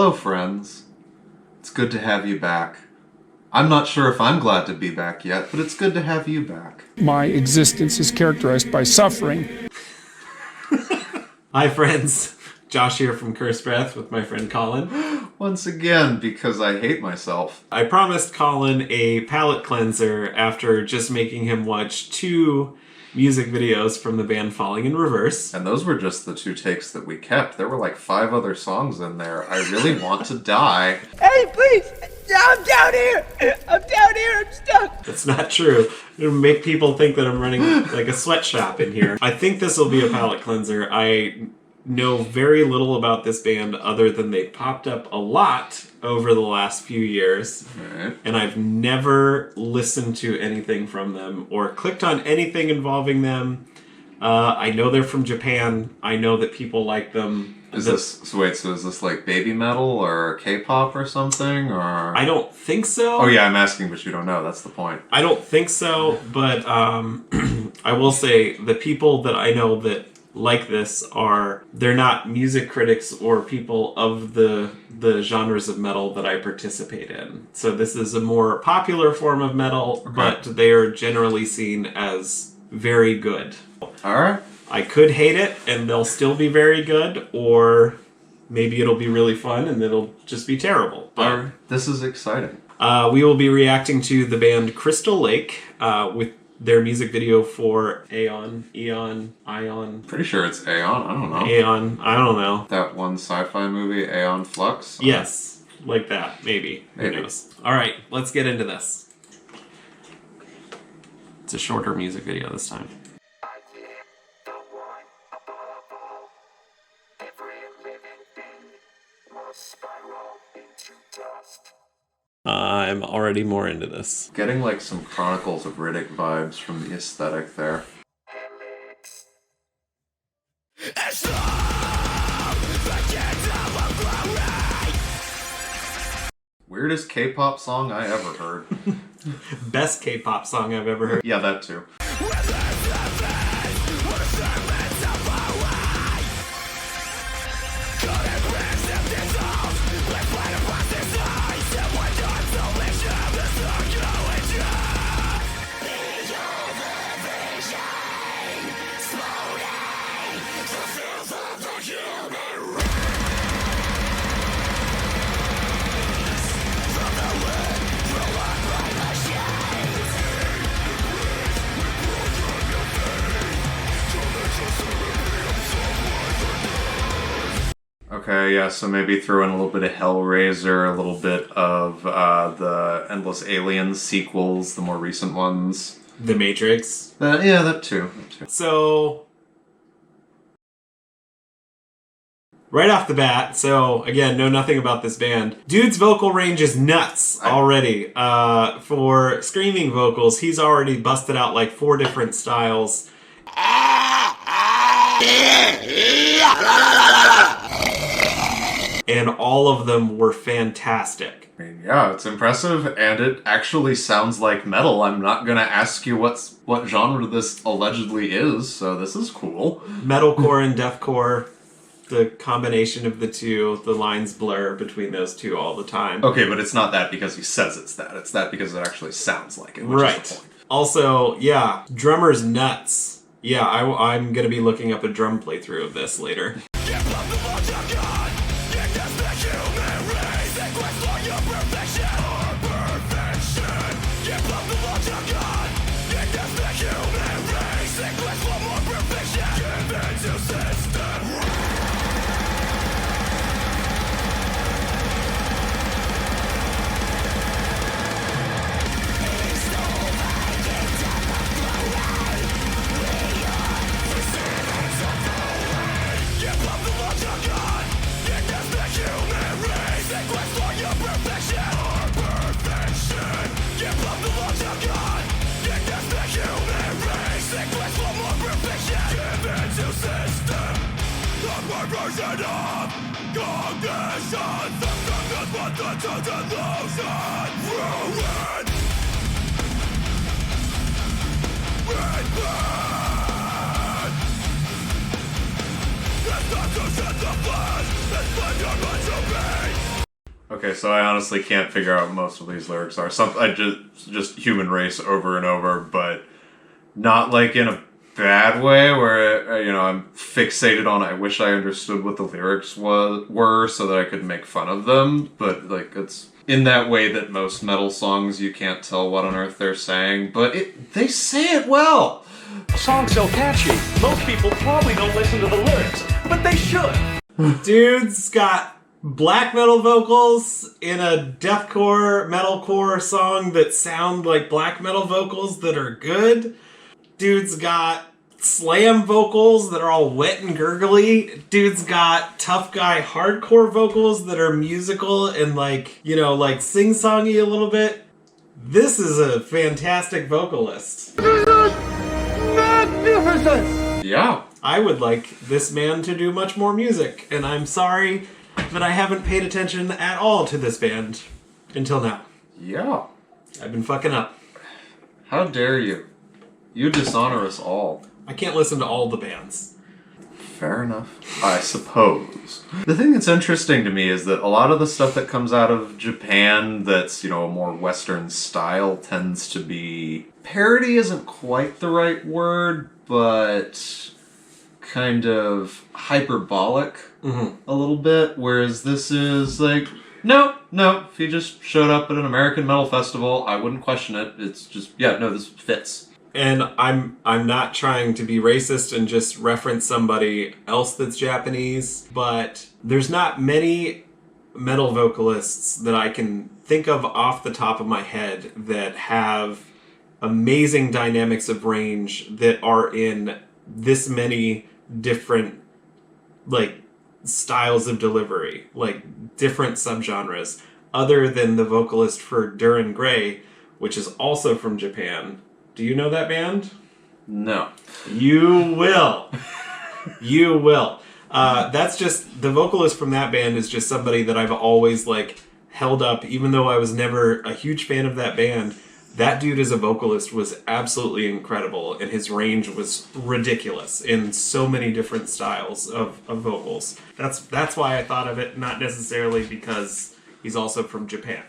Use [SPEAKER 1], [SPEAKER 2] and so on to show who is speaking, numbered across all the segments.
[SPEAKER 1] Hello, friends. It's good to have you back. I'm not sure if I'm glad to be back yet, but it's good to have you back.
[SPEAKER 2] My existence is characterized by suffering.
[SPEAKER 3] Hi, friends. Josh here from Curse Breath with my friend Colin.
[SPEAKER 1] Once again, because I hate myself.
[SPEAKER 3] I promised Colin a palate cleanser after just making him watch 2 music videos from the band Falling in Reverse.
[SPEAKER 1] And those were just the 2 takes that we kept. There were like 5 other songs in there. I really want to die.
[SPEAKER 4] Hey, please! I'm down here! I'm stuck!
[SPEAKER 3] That's not true. It'll make people think that I'm running like a sweatshop in here. I think this will be a palate cleanser. I know very little about this band other than they popped up a lot over the last few years.
[SPEAKER 1] Right.
[SPEAKER 3] And I've never listened to anything from them or clicked on anything involving them. I know they're from Japan. I know that people like them.
[SPEAKER 1] Is this like baby metal or K-pop or something, or?
[SPEAKER 3] I don't think so.
[SPEAKER 1] Oh yeah, I'm asking, but you don't know. That's the point.
[SPEAKER 3] I don't think so, but I will say the people that I know that like this they're not music critics or people of the genres of metal that I participate in. So this is a more popular form of metal,
[SPEAKER 1] okay,
[SPEAKER 3] but they are generally seen as very good.
[SPEAKER 1] Alright.
[SPEAKER 3] I could hate it and they'll still be very good, or maybe it'll be really fun and it'll just be terrible. But
[SPEAKER 1] this is exciting.
[SPEAKER 3] we will be reacting to the band Crystal Lake with their music video for Aeon.
[SPEAKER 1] Pretty sure it's Aeon, I don't know.
[SPEAKER 3] Aeon, I don't know.
[SPEAKER 1] That one sci-fi movie, Aeon Flux?
[SPEAKER 3] Yes, like that, maybe. Who knows? Alright, let's get into this. It's a shorter music video this time. I'm already more into this.
[SPEAKER 1] Getting like some Chronicles of Riddick vibes from the aesthetic there. Weirdest K-pop song I ever heard.
[SPEAKER 3] Best K-pop song I've ever heard.
[SPEAKER 1] Yeah, that too. Okay, yeah, so maybe throw in a little bit of Hellraiser, a little bit of the Endless Aliens sequels, the more recent ones.
[SPEAKER 3] The Matrix.
[SPEAKER 1] Yeah, that too.
[SPEAKER 3] So, right off the bat, so again, know nothing about this band. Dude's vocal range is nuts already. For screaming vocals, he's already busted out like 4 different styles. And all of them were fantastic.
[SPEAKER 1] I mean, yeah, it's impressive, and it actually sounds like metal. I'm not gonna ask you what genre this allegedly is, so this is cool.
[SPEAKER 3] Metalcore and deathcore, the combination of the two, the lines blur between those two all the time.
[SPEAKER 1] Okay, but it's not that because he says it's that. It's that because it actually sounds like it, which is the point.
[SPEAKER 3] Also, yeah, drummer's nuts. Yeah, I'm gonna be looking up a drum playthrough of this later.
[SPEAKER 5] It's not to set the flash, it's not your right to be.
[SPEAKER 1] Okay, so I honestly can't figure out what most of these lyrics are. I just human race over and over, but not like in a bad way where I'm fixated on I wish I understood what the lyrics were so that I could make fun of them, but like it's in that way that most metal songs you can't tell what on earth they're saying, but they say it well.
[SPEAKER 5] A song's so catchy, most people probably don't listen to the lyrics, but they should.
[SPEAKER 3] Dude's got black metal vocals in a deathcore, metalcore song that sound like black metal vocals that are good. Dude's got slam vocals that are all wet and gurgly. Dude's got tough guy hardcore vocals that are musical and like sing-songy a little bit. This is a fantastic vocalist.
[SPEAKER 4] Magnificent!
[SPEAKER 1] Yeah.
[SPEAKER 3] I would like this man to do much more music, and I'm sorry that I haven't paid attention at all to this band until now.
[SPEAKER 1] Yeah.
[SPEAKER 3] I've been fucking up.
[SPEAKER 1] How dare you? You dishonor us all.
[SPEAKER 3] I can't listen to all the bands.
[SPEAKER 1] Fair enough, I suppose. The thing that's interesting to me is that a lot of the stuff that comes out of Japan that's, a more Western style tends to be... Parody isn't quite the right word, but kind of hyperbolic a little bit, whereas this is like, no, if he just showed up at an American metal festival, I wouldn't question it. It's just, this fits.
[SPEAKER 3] And I'm not trying to be racist and just reference somebody else that's Japanese, but there's not many metal vocalists that I can think of off the top of my head that have amazing dynamics of range that are in this many different styles of delivery, different subgenres, other than the vocalist for Duran Gray, which is also from Japan. Do you know that band?
[SPEAKER 1] No.
[SPEAKER 3] You will. You will. That's just, the vocalist from that band is just somebody that I've always held up, even though I was never a huge fan of that band. That dude as a vocalist was absolutely incredible, and his range was ridiculous in so many different styles of vocals. That's why I thought of it, not necessarily because he's also from Japan.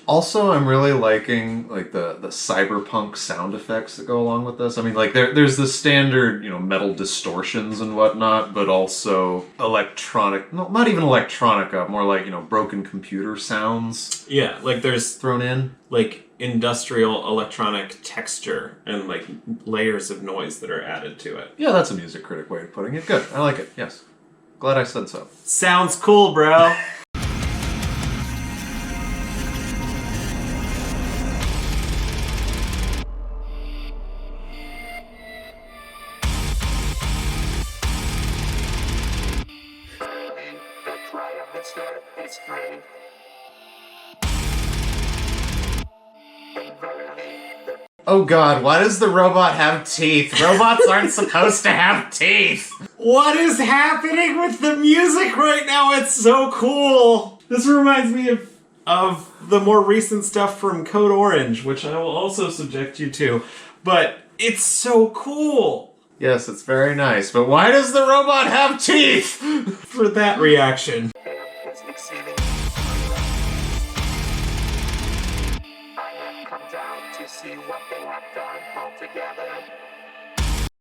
[SPEAKER 1] Also, I'm really liking the cyberpunk sound effects that go along with this. I mean, there's the standard, metal distortions and whatnot, but also electronic, no, not even electronica, more broken computer sounds.
[SPEAKER 3] Yeah, there's
[SPEAKER 1] thrown in.
[SPEAKER 3] Industrial electronic texture and layers of noise that are added to it.
[SPEAKER 1] Yeah, that's a music critic way of putting it. Good. I like it. Yes. Glad I said so.
[SPEAKER 3] Sounds cool, bro.
[SPEAKER 1] Oh god, why does the robot have teeth? Robots aren't supposed to have teeth!
[SPEAKER 3] What is happening with the music right now? It's so cool! This reminds me of the more recent stuff from Code Orange, which I will also subject you to. But it's so cool!
[SPEAKER 1] Yes, it's very nice, but why does the robot have teeth?
[SPEAKER 3] For that reaction.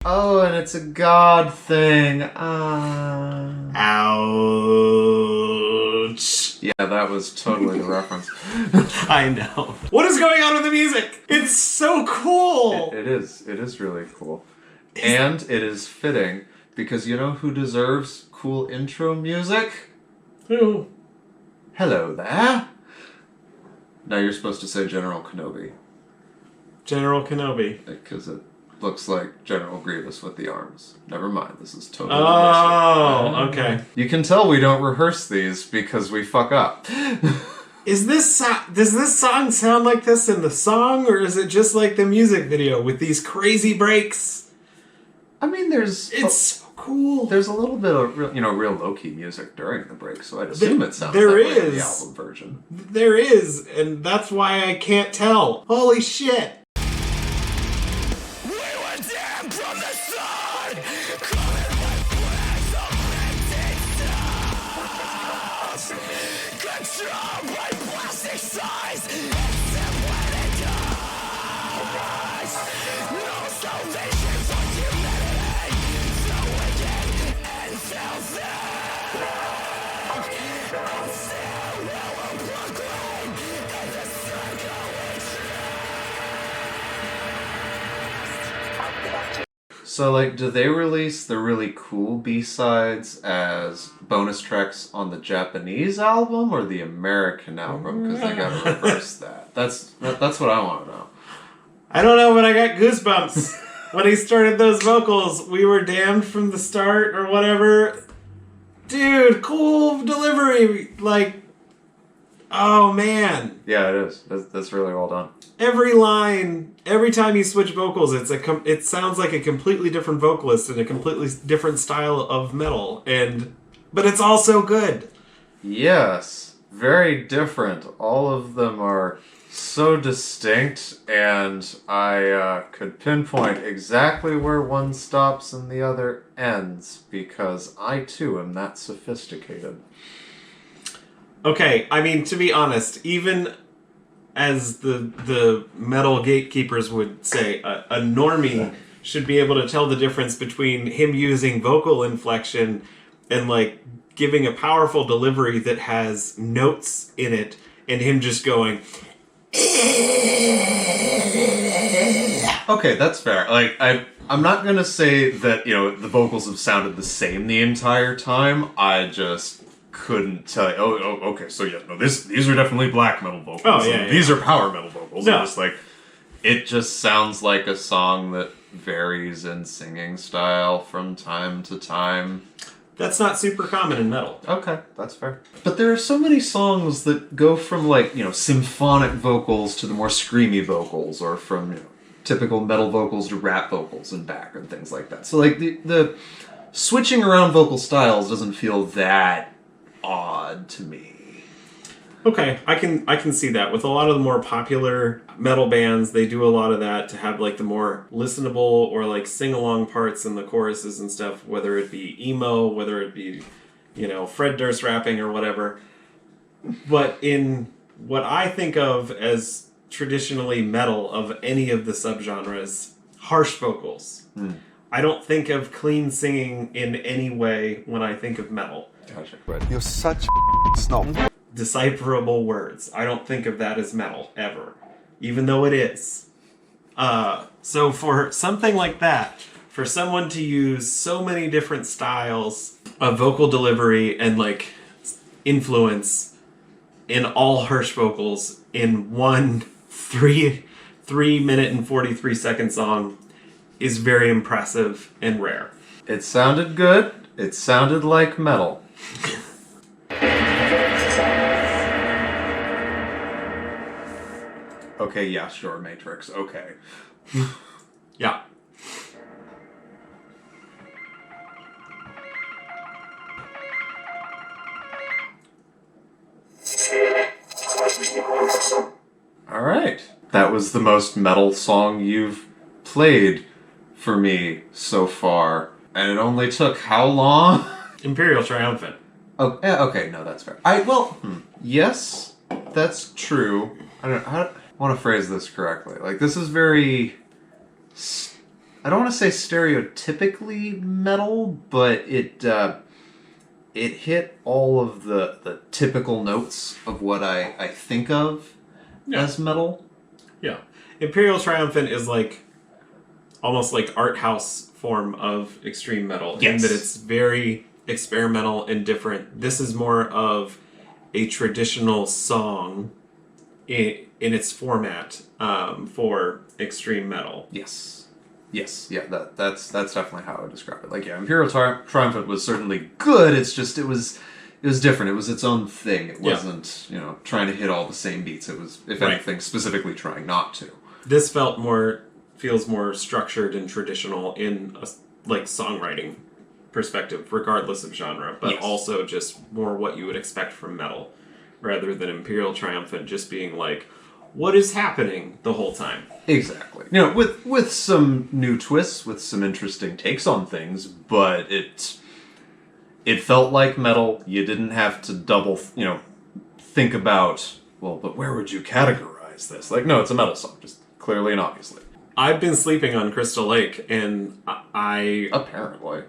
[SPEAKER 1] Oh, and it's a god thing.
[SPEAKER 3] Ouch.
[SPEAKER 1] Yeah, that was totally the reference.
[SPEAKER 3] I know. What is going on with the music? It's so cool!
[SPEAKER 1] It is. It is really cool. And it is fitting, because you know who deserves cool intro music?
[SPEAKER 3] Who?
[SPEAKER 1] Hello there. Now you're supposed to say General Kenobi.
[SPEAKER 3] General Kenobi.
[SPEAKER 1] Because it looks like General Grievous with the arms. Never mind, this is totally
[SPEAKER 3] Oh, okay.
[SPEAKER 1] You can tell we don't rehearse these because we fuck up.
[SPEAKER 3] Does this song sound like this in the song, or is it just like the music video with these crazy breaks?
[SPEAKER 1] I mean,
[SPEAKER 3] It's so cool.
[SPEAKER 1] There's a little bit of real low-key music during the break, so I'd assume it sounds
[SPEAKER 3] there
[SPEAKER 1] that way in the
[SPEAKER 3] is.
[SPEAKER 1] album version.
[SPEAKER 3] There is, and that's why I can't tell. Holy shit.
[SPEAKER 1] So, like, do they release the really cool B-sides as bonus tracks on the Japanese album or the American album? Because they gotta reverse that. That's what I want to know.
[SPEAKER 3] I don't know, but I got goosebumps. When he started those vocals, we were damned from the start or whatever. Dude, cool delivery. Like, oh man.
[SPEAKER 1] Yeah, it is. That's really well done.
[SPEAKER 3] Every line, every time you switch vocals, it sounds like a completely different vocalist and a completely different style of metal, but it's all so good.
[SPEAKER 1] Yes, very different. All of them are so distinct, and I could pinpoint exactly where one stops and the other ends, because I too am that sophisticated.
[SPEAKER 3] Okay, I mean, to be honest, even as the metal gatekeepers would say, a normie should be able to tell the difference between him using vocal inflection and, like, giving a powerful delivery that has notes in it, and him just going...
[SPEAKER 1] Okay, that's fair. Like, I'm not gonna say that, the vocals have sounded the same the entire time. I just couldn't tell you. Oh, okay, so yeah, no, these are definitely black metal vocals.
[SPEAKER 3] Oh, yeah,
[SPEAKER 1] These are power metal vocals.
[SPEAKER 3] No.
[SPEAKER 1] Just like, it just sounds like a song that varies in singing style from time to time.
[SPEAKER 3] That's not super common in metal.
[SPEAKER 1] Okay, that's fair. But there are so many songs that go from, like, symphonic vocals to the more screamy vocals, or from, typical metal vocals to rap vocals and back and things like that. So, like, the switching around vocal styles doesn't feel that odd to me.
[SPEAKER 3] Okay, I can see that. With a lot of the more popular metal bands, they do a lot of that to have, like, the more listenable or, like, sing-along parts in the choruses and stuff, whether it be emo, whether it be, Fred Durst rapping or whatever. But in what I think of as traditionally metal of any of the subgenres, harsh vocals. I don't think of clean singing in any way when I think of metal.
[SPEAKER 1] Gotcha.
[SPEAKER 6] You're such snob.
[SPEAKER 3] Decipherable words. I don't think of that as metal, ever. Even though it is. So for something like that, for someone to use so many different styles of vocal delivery and, like, influence in all harsh vocals in one 3 minute and 43 second song is very impressive and rare.
[SPEAKER 1] It sounded good. It sounded like metal. Okay, yeah, sure, Matrix. Okay.
[SPEAKER 3] Yeah.
[SPEAKER 1] All right. That was the most metal song you've played for me so far. And it only took how long?
[SPEAKER 3] Imperial Triumphant.
[SPEAKER 1] Oh, yeah, okay, no, that's fair. Yes, that's true. I want to phrase this correctly. Like, this is very... I don't want to say stereotypically metal, but it hit all of the typical notes of what I think of as metal.
[SPEAKER 3] Yeah. Imperial Triumphant is, like, almost like art house form of extreme metal.
[SPEAKER 1] Yes.
[SPEAKER 3] In that it's very experimental and different. This is more of a traditional song in its format for extreme metal.
[SPEAKER 1] Yes. Yeah, that's definitely how I would describe it. Like, yeah, Imperial Triumphant was certainly good. It's just it was different. It was its own thing. It wasn't trying to hit all the same beats. It was, if anything, specifically trying not to.
[SPEAKER 3] This feels more structured and traditional in like songwriting perspective, regardless of genre, but
[SPEAKER 1] Yes.
[SPEAKER 3] also just more what you would expect from metal, rather than Imperial Triumphant just being like, what is happening the whole time?
[SPEAKER 1] Exactly. You know, with some new twists, with some interesting takes on things, but it felt like metal. You didn't have to double, think about, well, but where would you categorize this? Like, no, it's a metal song, just clearly and obviously.
[SPEAKER 3] I've been sleeping on Crystal Lake, and
[SPEAKER 1] Apparently.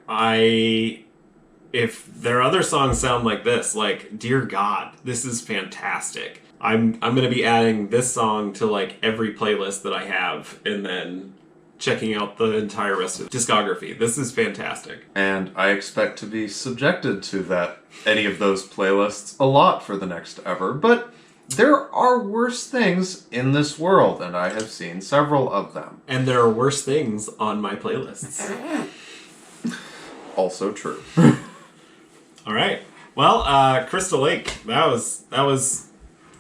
[SPEAKER 3] if their other songs sound like this, like, dear God, this is fantastic. I'm going to be adding this song to, like, every playlist that I have, and then checking out the entire rest of the discography. This is fantastic.
[SPEAKER 1] And I expect to be subjected to any of those playlists a lot for the next ever, but there are worse things in this world, and I have seen several of them.
[SPEAKER 3] And there are worse things on my playlists.
[SPEAKER 1] Also true.
[SPEAKER 3] All right. Well, Crystal Lake, that was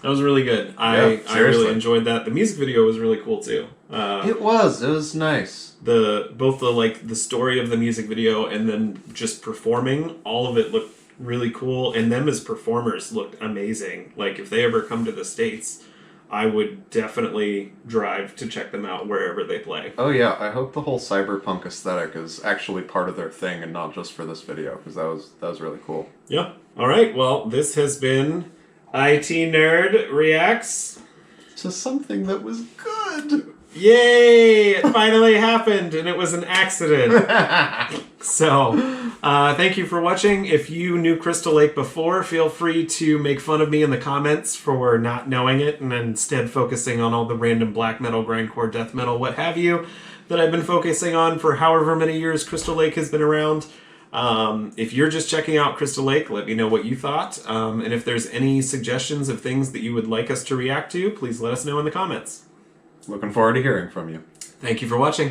[SPEAKER 3] really good. I really
[SPEAKER 1] seriously.
[SPEAKER 3] enjoyed that. The music video was really cool too.
[SPEAKER 1] It was nice.
[SPEAKER 3] Both the story of the music video and then just performing, all of it looked really cool, and them as performers looked amazing. Like, if they ever come to the States, I would definitely drive to check them out wherever they play.
[SPEAKER 1] Oh yeah, I hope the whole cyberpunk aesthetic is actually part of their thing and not just for this video, because that was really cool.
[SPEAKER 3] Yeah. All right. Well, this has been IT Nerd Reacts.
[SPEAKER 1] To something that was good.
[SPEAKER 3] Yay! It finally happened, and it was an accident. So, thank you for watching. If you knew Crystal Lake before, feel free to make fun of me in the comments for not knowing it and instead focusing on all the random black metal, grindcore, death metal, what have you, that I've been focusing on for however many years Crystal Lake has been around. If you're just checking out Crystal Lake, let me know what you thought. And if there's any suggestions of things that you would like us to react to, please let us know in the comments.
[SPEAKER 1] Looking forward to hearing from you.
[SPEAKER 3] Thank you for watching.